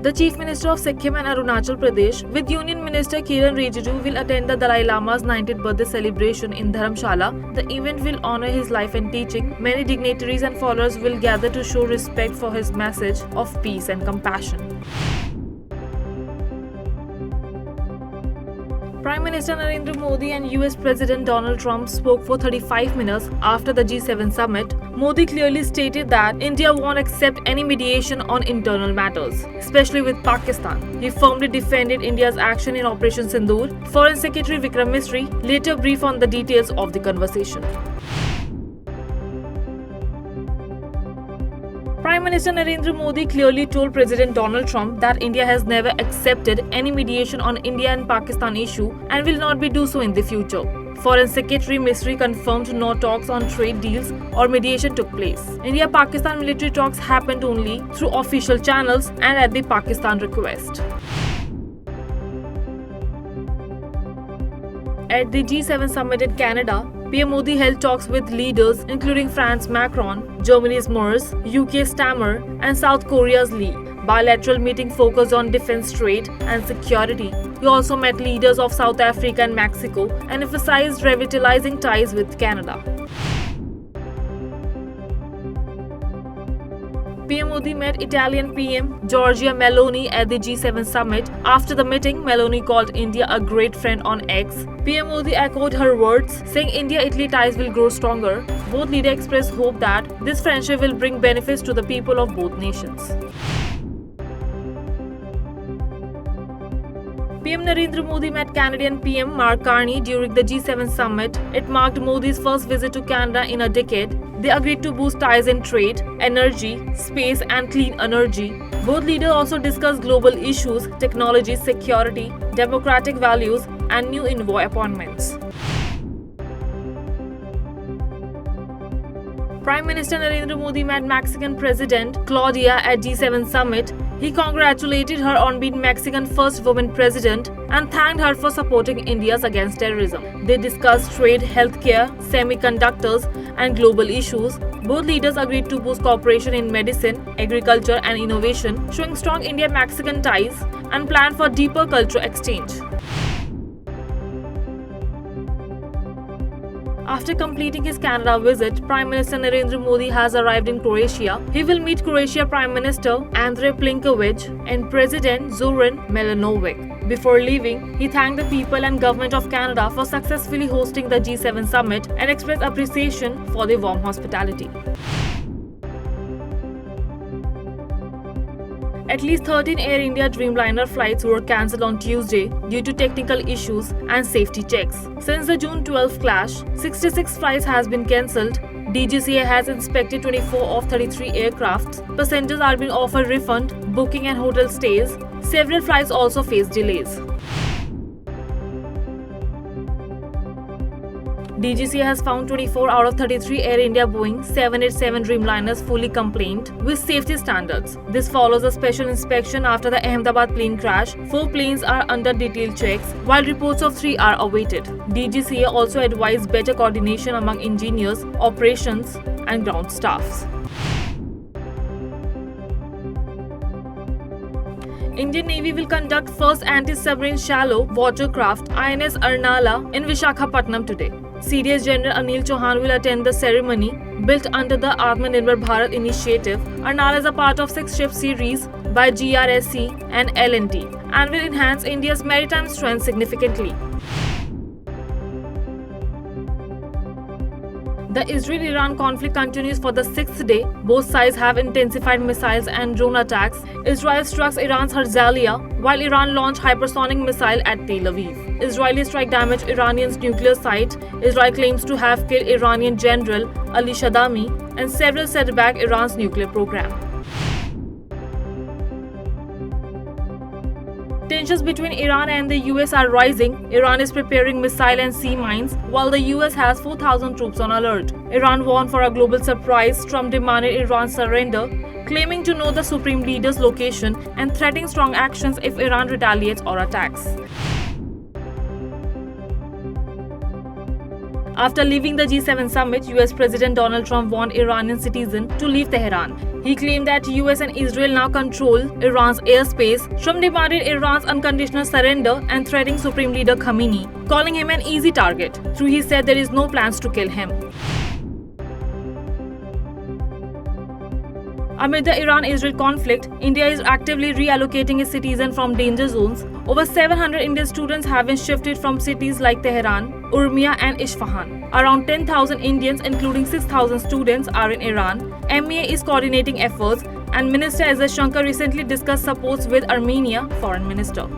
The Chief Minister of Sikkim and Arunachal Pradesh, with Union Minister Kiran Rijiju, will attend the Dalai Lama's 90th birthday celebration in Dharamshala. The event will honor his life and teaching. Many dignitaries and followers will gather to show respect for his message of peace and compassion. Prime Minister Narendra Modi and US President Donald Trump spoke for 35 minutes after the G7 summit. Modi clearly stated that India won't accept any mediation on internal matters, especially with Pakistan. He firmly defended India's action in Operation Sindoor. Foreign Secretary Vikram Misri later briefed on the details of the conversation. Prime Minister Narendra Modi clearly told President Donald Trump that India has never accepted any mediation on India and Pakistan issue and will not be do so in the future. Foreign Secretary Misri confirmed no talks on trade deals or mediation took place. India-Pakistan military talks happened only through official channels and at the Pakistan request. At the G7 summit in Canada, PM Modi held talks with leaders including France Macron, Germany's Merz, UK's Stammer, and South Korea's Lee. Bilateral meeting focused on defense, trade, and security. He also met leaders of South Africa and Mexico and emphasized revitalizing ties with Canada. PM Modi met Italian PM Giorgia Meloni at the G7 summit. After the meeting, Meloni called India a great friend on X. PM Modi echoed her words, saying India-Italy ties will grow stronger. Both leaders expressed hope that this friendship will bring benefits to the people of both nations. PM Narendra Modi met Canadian PM Mark Carney during the G7 summit. It marked Modi's first visit to Canada in a decade. They agreed to boost ties in trade, energy, space, and clean energy. Both leaders also discussed global issues, technology, security, democratic values, and new envoy appointments. Prime Minister Narendra Modi met Mexican President Claudia at G7 summit. He congratulated her on being Mexican's first woman president and thanked her for supporting India's against terrorism. They discussed trade, healthcare, semiconductors, and global issues. Both leaders agreed to boost cooperation in medicine, agriculture, and innovation, showing strong India-Mexican ties and plan for deeper cultural exchange. After completing his Canada visit, Prime Minister Narendra Modi has arrived in Croatia. He will meet Croatia Prime Minister Andrej Plenković and President Zoran Milanovic. Before leaving, he thanked the people and government of Canada for successfully hosting the G7 summit and expressed appreciation for their warm hospitality. At least 13 Air India Dreamliner flights were cancelled on Tuesday due to technical issues and safety checks. Since the June 12 clash, 66 flights has been cancelled. DGCA has inspected 24 of 33 aircrafts. Passengers are being offered refund, booking and hotel stays. Several flights also face delays. DGCA has found 24 out of 33 Air India Boeing 787 Dreamliners fully compliant with safety standards. This follows a special inspection after the Ahmedabad plane crash. 4 planes are under detailed checks, while reports of 3 are awaited. DGCA also advised better coordination among engineers, operations, and ground staffs. Indian Navy will conduct first anti-submarine shallow watercraft INS Arnala in Vishakhapatnam today. CDS General Anil Chauhan will attend the ceremony. Built under the Atmanirbhar Bharat initiative, Arnala is a part of 6-ship series by GRSC and L&T and will enhance India's maritime strength significantly. The Israel-Iran conflict continues for the 6th day. Both sides have intensified missiles and drone attacks. Israel struck Iran's Herzliya, while Iran launched hypersonic missile at Tel Aviv. Israeli strike damaged Iranian's nuclear site. Israel claims to have killed Iranian General Ali Shadami, and several set back Iran's nuclear program. Tensions between Iran and the US are rising. Iran is preparing missile and sea mines, while the US has 4,000 troops on alert. Iran warned for a global surprise. Trump demanded Iran's surrender, claiming to know the supreme leader's location and threatening strong actions if Iran retaliates or attacks. After leaving the G7 summit, US President Donald Trump warned Iranian citizens to leave Tehran. He claimed that US and Israel now control Iran's airspace. Trump demanded Iran's unconditional surrender and threatening Supreme Leader Khamenei, calling him an easy target. Though he said there is no plans to kill him. Amid the Iran-Israel conflict, India is actively reallocating its citizens from danger zones. Over 700 Indian students have been shifted from cities like Tehran, Urmia and Isfahan. Around 10,000 Indians, including 6,000 students, are in Iran. MEA is coordinating efforts, and Minister S. Shankar recently discussed supports with Armenia Foreign Minister.